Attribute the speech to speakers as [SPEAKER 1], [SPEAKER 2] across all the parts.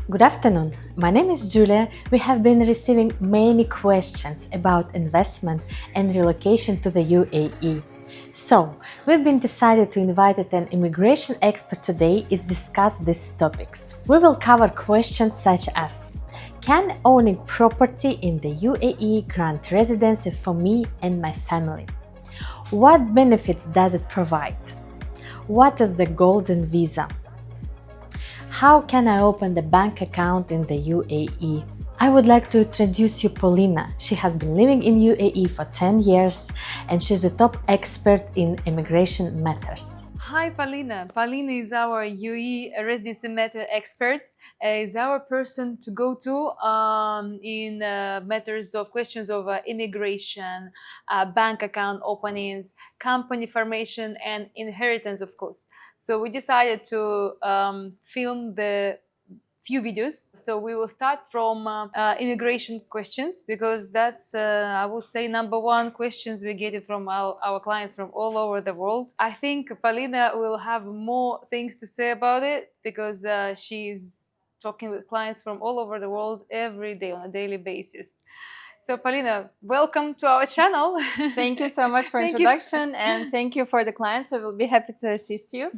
[SPEAKER 1] Good afternoon. My name is Julia. We have been receiving many questions about investment and relocation to the UAE. So, we've been decided to invite an immigration expert today to discuss these topics. We will cover questions such as: can owning property in the UAE grant residency for me and my family? What benefits does it provide? What is the golden visa? How can I open the bank account in the UAE? I would like to introduce you Polina. She has been living in UAE for 10 years and she's a top expert in immigration matters.
[SPEAKER 2] Hi, Polina. Polina is our UE residency matter expert. Is our person to go to in matters of questions of immigration, bank account openings, company formation, and inheritance, of course. So we decided to film the few videos. So we will start from immigration questions because that's, I would say, number one questions we get it from our clients from all over the world. I think Polina will have more things to say about it because she's talking with clients from all over the world every day on a daily basis. So Polina, welcome to our channel.
[SPEAKER 3] Thank you so much for introduction and thank you for the clients. I will be happy to assist you.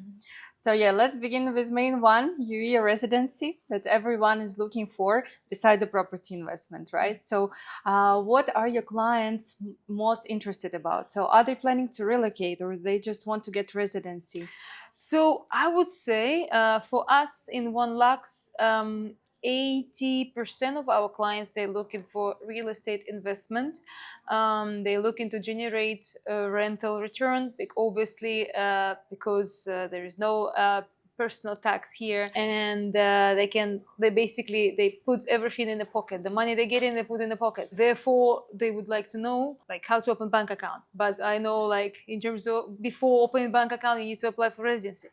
[SPEAKER 3] So yeah, let's begin with main one, UE residency that everyone is looking for beside the property investment, right? So what are your clients most interested about? So are they planning to relocate or they just want to get residency?
[SPEAKER 2] So I would say for us in OneLux, 80% of our clients, they're looking for real estate investment. They're looking to generate a rental return, obviously, because there is no personal tax here, and they put everything in the pocket. The money they get in, they put in the pocket. Therefore, they would like to know like how to open bank account. But I know like in terms of before opening bank account, you need to apply for residency.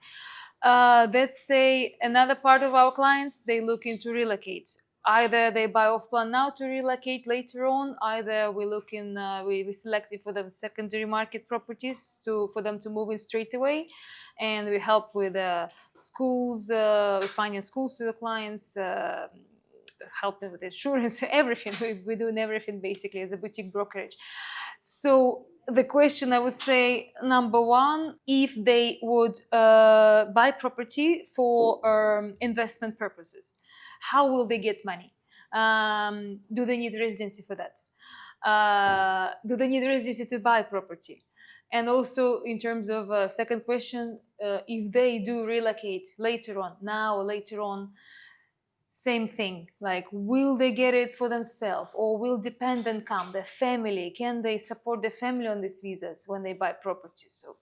[SPEAKER 2] Let's say another part of our clients, they look into relocate. Either they buy off plan now to relocate later on, either we look in, we selected for them secondary market properties for them to move in straight away. And we help with schools, we finance schools to the clients, helping with insurance, everything. We're doing everything basically as a boutique brokerage. So the question I would say, number one, if they would buy property for investment purposes, how will they get money? Do they need residency for that? Do they need residency to buy property? And also in terms of second question, if they do relocate later on, now or later on, same thing, like will they get it for themselves or will dependent come, their family, can they support their family on these visas when they buy property? So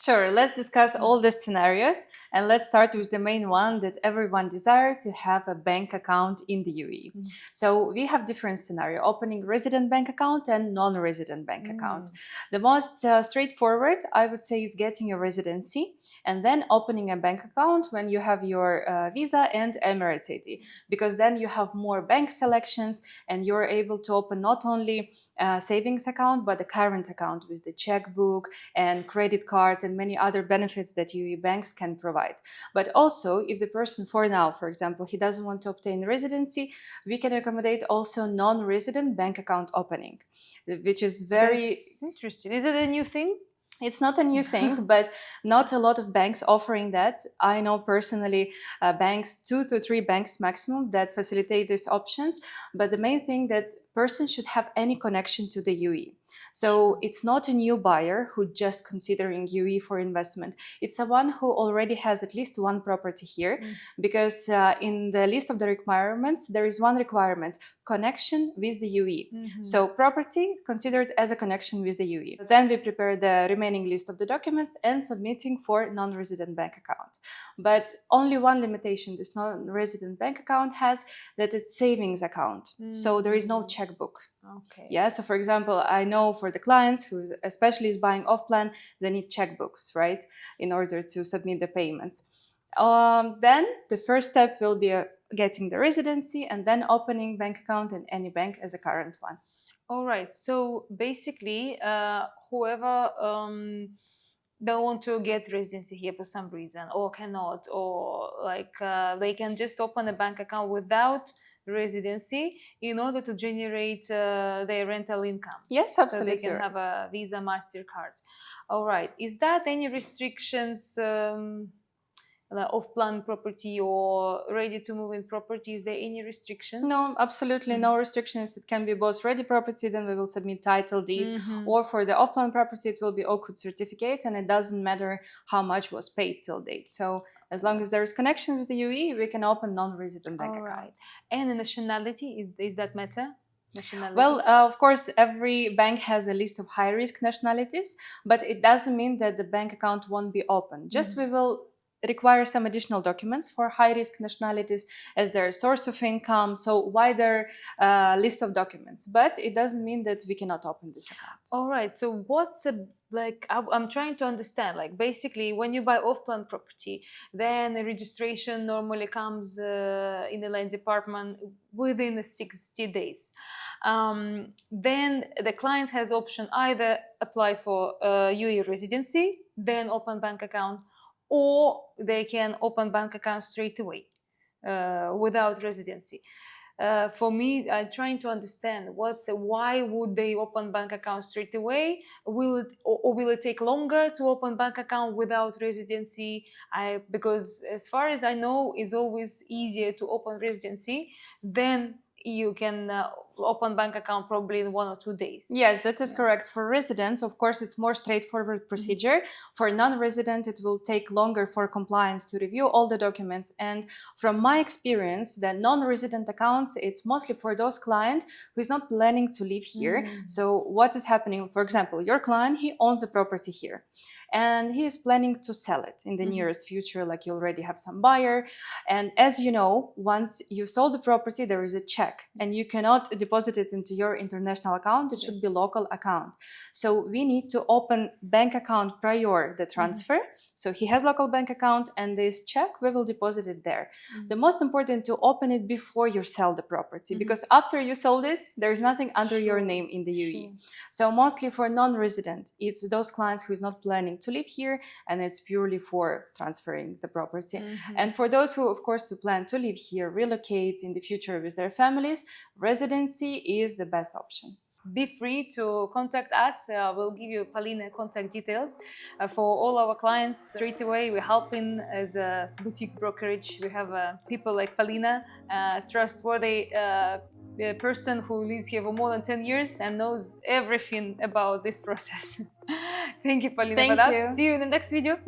[SPEAKER 3] Sure, let's discuss all the scenarios and let's start with the main one that everyone desires to have a bank account in the UAE. So we have different scenario, opening resident bank account and non-resident bank account. The most straightforward, I would say, is getting a residency and then opening a bank account when you have your visa and Emirates ID, because then you have more bank selections and you're able to open not only a savings account, but a current account with the checkbook and credit card and many other benefits that UAE banks can provide. But also, if the person for now, for example, he doesn't want to obtain residency, we can accommodate also non-resident bank account opening, which is very...
[SPEAKER 2] That's interesting. Is it a new thing?
[SPEAKER 3] It's not a new thing, but not a lot of banks offering that. I know personally banks, 2 to 3 banks maximum that facilitate these options. But the main thing that person should have any connection to the UAE. So it's not a new buyer who just considering UAE for investment. It's someone who already has at least one property here, because in the list of the requirements, there is one requirement, connection with the UAE. So property considered as a connection with the UAE. Then we prepare the remaining list of the documents and submitting for non-resident bank account. But only one limitation this non-resident bank account has, that it's savings account. So there is no checkbook.
[SPEAKER 2] Okay.
[SPEAKER 3] Yeah. So for example, I know for the clients who especially is buying off plan, they need checkbooks, right, in order to submit the payments. Then the first step will be getting the residency and then opening bank account in any bank as a current one.
[SPEAKER 2] All right. So basically, whoever don't want to get residency here for some reason, or cannot, or like they can just open a bank account without residency in order to generate their rental income.
[SPEAKER 3] Yes,
[SPEAKER 2] So
[SPEAKER 3] absolutely.
[SPEAKER 2] they can have a Visa, MasterCard. All right. Is that any restrictions off-plan property or ready-to-move-in property? Is there any restrictions?
[SPEAKER 3] No, absolutely no restrictions. It can be both ready property, then we will submit title deed, or for the off-plan property, it will be OCUD certificate, and it doesn't matter how much was paid till date. So as long as there is connection with the UAE, we can open non-resident bank account.
[SPEAKER 2] Right. And the nationality, is that matter? Nationality?
[SPEAKER 3] Well, of course, every bank has a list of high-risk nationalities, but it doesn't mean that the bank account won't be open. Just we will require some additional documents for high-risk nationalities as their source of income, so wider list of documents. But it doesn't mean that we cannot open this account.
[SPEAKER 2] All right. So what's I'm trying to understand, like basically when you buy off-plan property, then the registration normally comes in the land department within 60 days. Then the client has option either apply for UAE residency, then open bank account, or they can open bank account straight away without residency. For me, I'm trying to understand why would they open bank account straight away? Will it take longer to open bank account without residency? Because as far as I know, it's always easier to open residency than you can open bank account probably in 1 or 2 days.
[SPEAKER 3] Yes, that is correct. For residents, of course, it's more straightforward procedure. For non-resident, it will take longer for compliance to review all the documents. And from my experience, the non-resident accounts, it's mostly for those clients who is not planning to live here. So what is happening? For example, your client, he owns a property here, and he is planning to sell it in the nearest future, like you already have some buyer. And as you know, once you sold the property, there is a check, and you cannot deposit it into your international account. It should be local account. So we need to open bank account prior the transfer. So he has local bank account, and this check, we will deposit it there. The most important to open it before you sell the property, because after you sold it, there is nothing under your name in the UAE. So mostly for non-resident, it's those clients who is not planning to live here, and it's purely for transferring the property. And for those who, of course, to plan to live here, relocate in the future with their families, residency is the best option.
[SPEAKER 2] Be free to contact us. We'll give you Polina contact details for all our clients straight away. We're helping as a boutique brokerage. We have people like Polina, trustworthy person who lives here for more than 10 years and knows everything about this process. Thank you, Polina, for that.
[SPEAKER 3] Thank you.
[SPEAKER 2] See you in the next video.